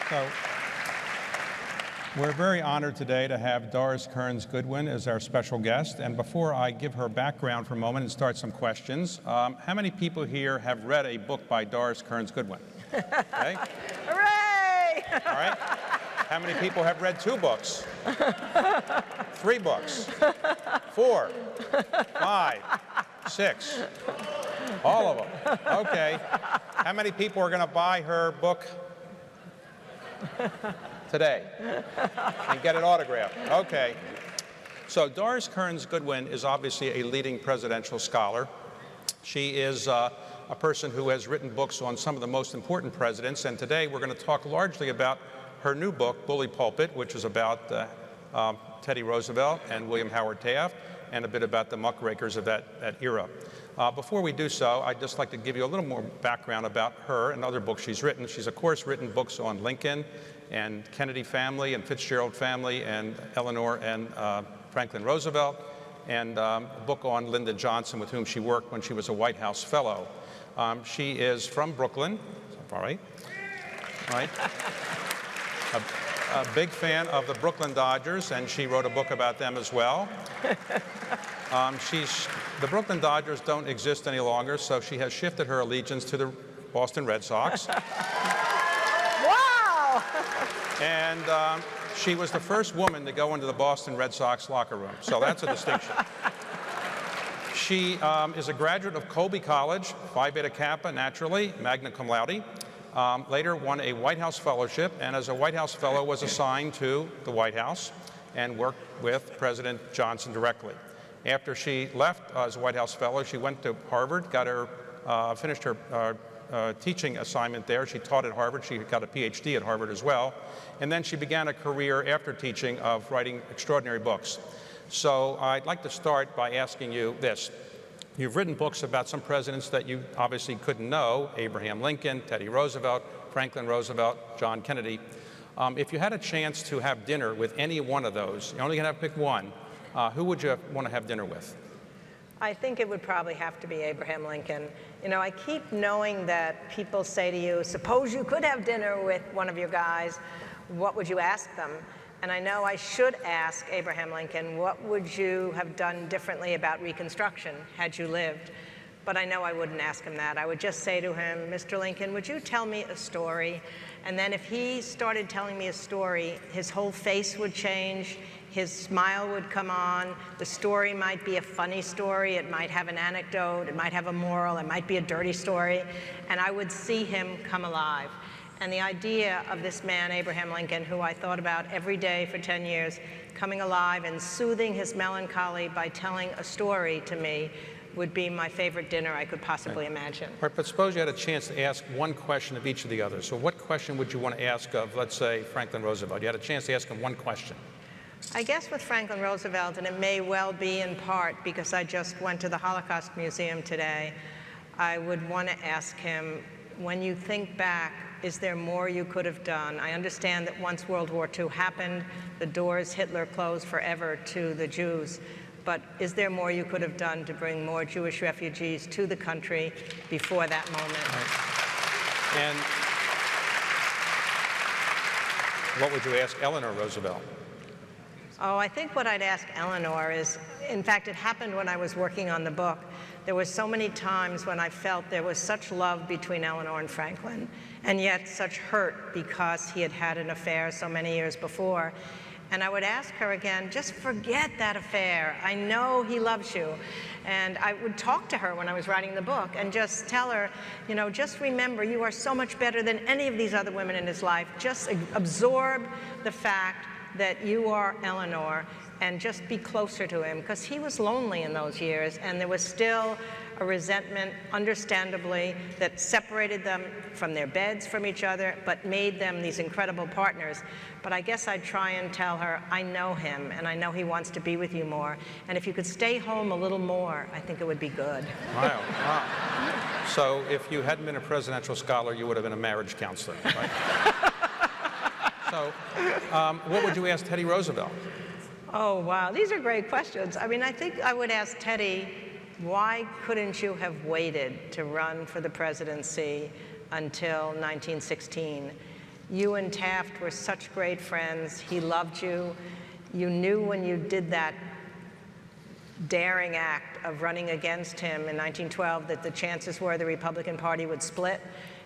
So we're very honored today to have Doris Kearns Goodwin as our special guest. And before I give her background for a moment and start some questions, how many people here have read a book by Doris Kearns Goodwin? Okay. Hooray! All right. How many people have read 2 books? 3 books? 4? 5? 6? All of them. Okay. How many people are going to buy her book today and get it autographed? Okay. So Doris Kearns Goodwin is obviously a leading presidential scholar. She is a person who has written books on some of the most important presidents, and today we're going to talk largely about her new book, Bully Pulpit, which is about Teddy Roosevelt and William Howard Taft, and a bit about the muckrakers of that era. Before we do so, I'd just like to give you a little more background about her and other books she's written. She's, of course, written books on Lincoln and Kennedy family and Fitzgerald family and Eleanor and Franklin Roosevelt, and a book on Lyndon Johnson, with whom she worked when she was a White House fellow. She is from Brooklyn, all right? Right? A big fan of the Brooklyn Dodgers, and she wrote a book about them as well. The Brooklyn Dodgers don't exist any longer, so she has shifted her allegiance to the Boston Red Sox. Wow! And she was the first woman to go into the Boston Red Sox locker room, so that's a distinction. She is a graduate of Colby College, Phi Beta Kappa, naturally, magna cum laude. Later won a White House fellowship, and as a White House fellow was assigned to the White House and worked with President Johnson directly. After she left as a White House fellow, she went to Harvard, finished her teaching assignment there. She taught at Harvard. She got a PhD at Harvard as well. And then she began a career after teaching of writing extraordinary books. So I'd like to start by asking you this. You've written books about some presidents that you obviously couldn't know: Abraham Lincoln, Teddy Roosevelt, Franklin Roosevelt, John Kennedy. If you had a chance to have dinner with any one of those, you're only going to pick one, who would you want to have dinner with? I think it would probably have to be Abraham Lincoln. You know, I keep knowing that people say to you, suppose you could have dinner with one of your guys, what would you ask them? And I know I should ask Abraham Lincoln, what would you have done differently about Reconstruction had you lived? But I know I wouldn't ask him that. I would just say to him, Mr. Lincoln, would you tell me a story? And then if he started telling me a story, his whole face would change, his smile would come on, the story might be a funny story, it might have an anecdote, it might have a moral, it might be a dirty story, and I would see him come alive. And the idea of this man, Abraham Lincoln, who I thought about every day for 10 years, coming alive and soothing his melancholy by telling a story to me, would be my favorite dinner I could possibly imagine. Right, but suppose you had a chance to ask one question of each of the others. So what question would you want to ask of, let's say, Franklin Roosevelt? You had a chance to ask him one question. I guess with Franklin Roosevelt, and it may well be in part because I just went to the Holocaust Museum today, I would want to ask him, when you think back, is there more you could have done? I understand that once World War II happened, the doors Hitler closed forever to the Jews. But is there more you could have done to bring more Jewish refugees to the country before that moment? Right. And what would you ask Eleanor Roosevelt? Oh, I think what I'd ask Eleanor is, in fact, it happened when I was working on the book. There were so many times when I felt there was such love between Eleanor and Franklin, and yet such hurt because he had had an affair so many years before. And I would ask her again, just forget that affair. I know he loves you. And I would talk to her when I was writing the book and just tell her, you know, just remember, you are so much better than any of these other women in his life. Just absorb the fact that you are Eleanor and just be closer to him, because he was lonely in those years, and there was still a resentment, understandably, that separated them from their beds from each other, but made them these incredible partners. But I guess I'd try and tell her, I know him, and I know he wants to be with you more, and if you could stay home a little more, I think it would be good. Wow. Wow. So if you hadn't been a presidential scholar, you would have been a marriage counselor, right? So what would you ask Teddy Roosevelt? Oh, wow. These are great questions. I mean, I think I would ask Teddy, why couldn't you have waited to run for the presidency until 1916? You and Taft were such great friends. He loved you. You knew when you did that daring act of running against him in 1912 that the chances were the Republican Party would split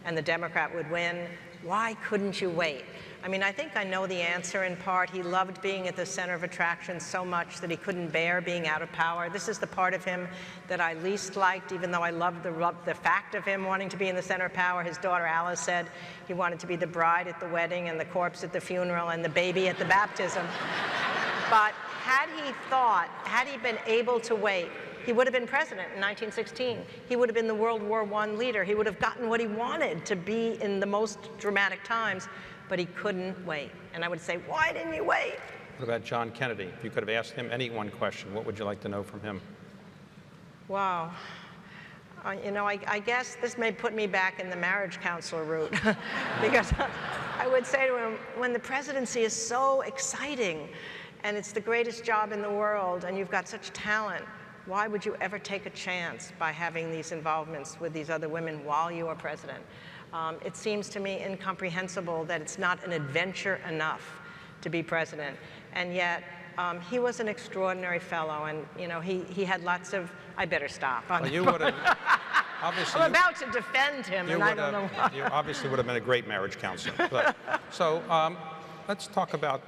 and the Democrat would win. Why couldn't you wait? I mean, I think I know the answer in part. He loved being at the center of attraction so much that he couldn't bear being out of power. This is the part of him that I least liked, even though I loved the fact of him wanting to be in the center of power. His daughter Alice said he wanted to be the bride at the wedding and the corpse at the funeral and the baby at the baptism. But had he been able to wait, he would have been president in 1916. He would have been the World War I leader. He would have gotten what he wanted to be in the most dramatic times, but he couldn't wait. And I would say, why didn't you wait? What about John Kennedy? If you could have asked him any one question, what would you like to know from him? Wow. I guess this may put me back in the marriage counselor route because I would say to him, when the presidency is so exciting and it's the greatest job in the world and you've got such talent, why would you ever take a chance by having these involvements with these other women while you are president? It seems to me incomprehensible that it's not an adventure enough to be president. And yet, he was an extraordinary fellow, and he had lots of, I better stop. Well, you would have, obviously. I'm about to defend him, and I don't know why. You obviously would have been a great marriage counselor. But, so let's talk about,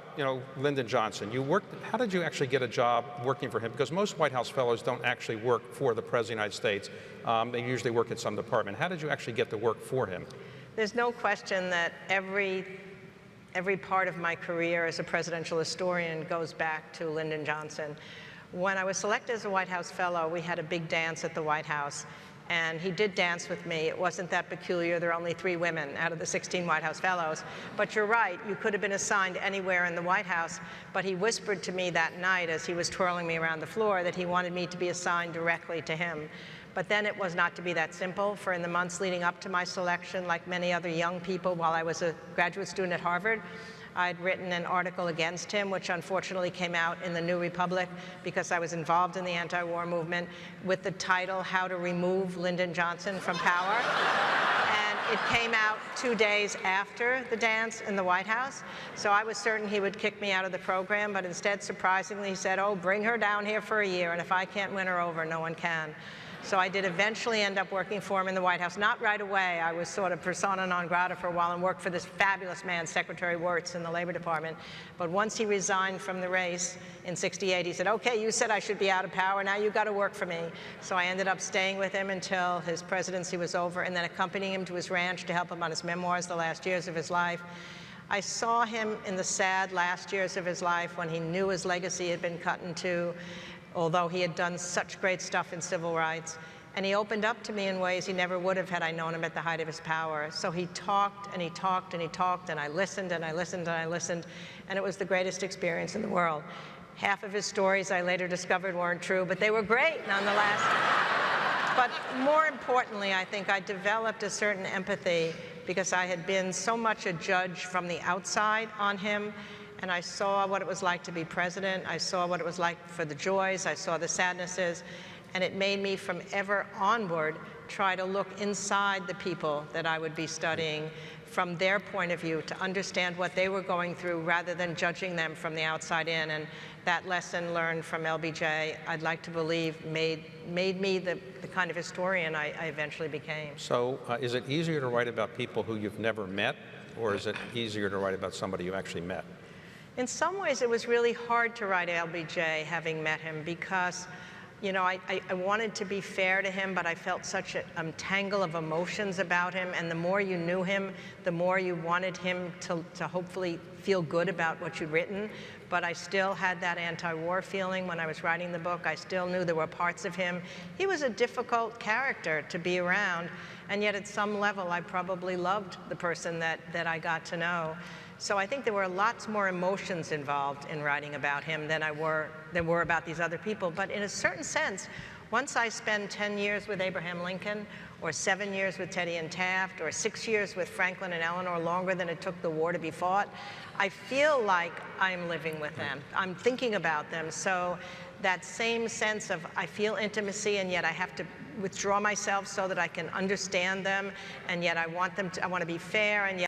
Lyndon Johnson. How did you actually get a job working for him? Because most White House fellows don't actually work for the President of the United States. They usually work at some department. How did you actually get to work for him? There's no question that every part of my career as a presidential historian goes back to Lyndon Johnson. When I was selected as a White House fellow, we had a big dance at the White House. And he did dance with me. It wasn't that peculiar. There are only 3 women out of the 16 White House fellows. But you're right, you could have been assigned anywhere in the White House. But he whispered to me that night as he was twirling me around the floor that he wanted me to be assigned directly to him. But then it was not to be that simple, for in the months leading up to my selection, like many other young people, while I was a graduate student at Harvard, I'd written an article against him, which unfortunately came out in the New Republic because I was involved in the anti-war movement, with the title, How to Remove Lyndon Johnson from Power. And it came out 2 days after the dance in the White House. So I was certain he would kick me out of the program, but instead, surprisingly, he said, oh, bring her down here for a year, and if I can't win her over, no one can. So I did eventually end up working for him in the White House. Not right away. I was sort of persona non grata for a while and worked for this fabulous man, Secretary Wirtz, in the Labor Department. But once he resigned from the race in '68, he said, okay, you said I should be out of power. Now you've got to work for me. So I ended up staying with him until his presidency was over and then accompanying him to his ranch to help him on his memoirs, the last years of his life. I saw him in the sad last years of his life when he knew his legacy had been cut in two, although he had done such great stuff in civil rights. And he opened up to me in ways he never would have had I known him at the height of his power. So he talked and he talked and he talked, and I listened and I listened and I listened, and it was the greatest experience in the world. Half of his stories I later discovered weren't true, but they were great nonetheless. But more importantly, I think I developed a certain empathy because I had been so much a judge from the outside on him, and I saw what it was like to be president. I saw what it was like for the joys. I saw the sadnesses. And it made me, from ever onward, try to look inside the people that I would be studying from their point of view, to understand what they were going through rather than judging them from the outside in. And that lesson learned from LBJ, I'd like to believe, made me the kind of historian I eventually became. So is it easier to write about people who you've never met, or is it easier to write about somebody you actually met? In some ways, it was really hard to write LBJ, having met him, because I wanted to be fair to him, but I felt such a tangle of emotions about him. And the more you knew him, the more you wanted him to hopefully feel good about what you'd written. But I still had that anti-war feeling when I was writing the book. I still knew there were parts of him. He was a difficult character to be around. And yet at some level, I probably loved the person that I got to know. So I think there were lots more emotions involved in writing about him than were about these other people. But in a certain sense, once I spend 10 years with Abraham Lincoln, or 7 years with Teddy and Taft, or 6 years with Franklin and Eleanor, longer than it took the war to be fought, I feel like I'm living with them. I'm thinking about them. So that same sense of I feel intimacy, and yet I have to withdraw myself so that I can understand them, and yet I want to be fair, and yet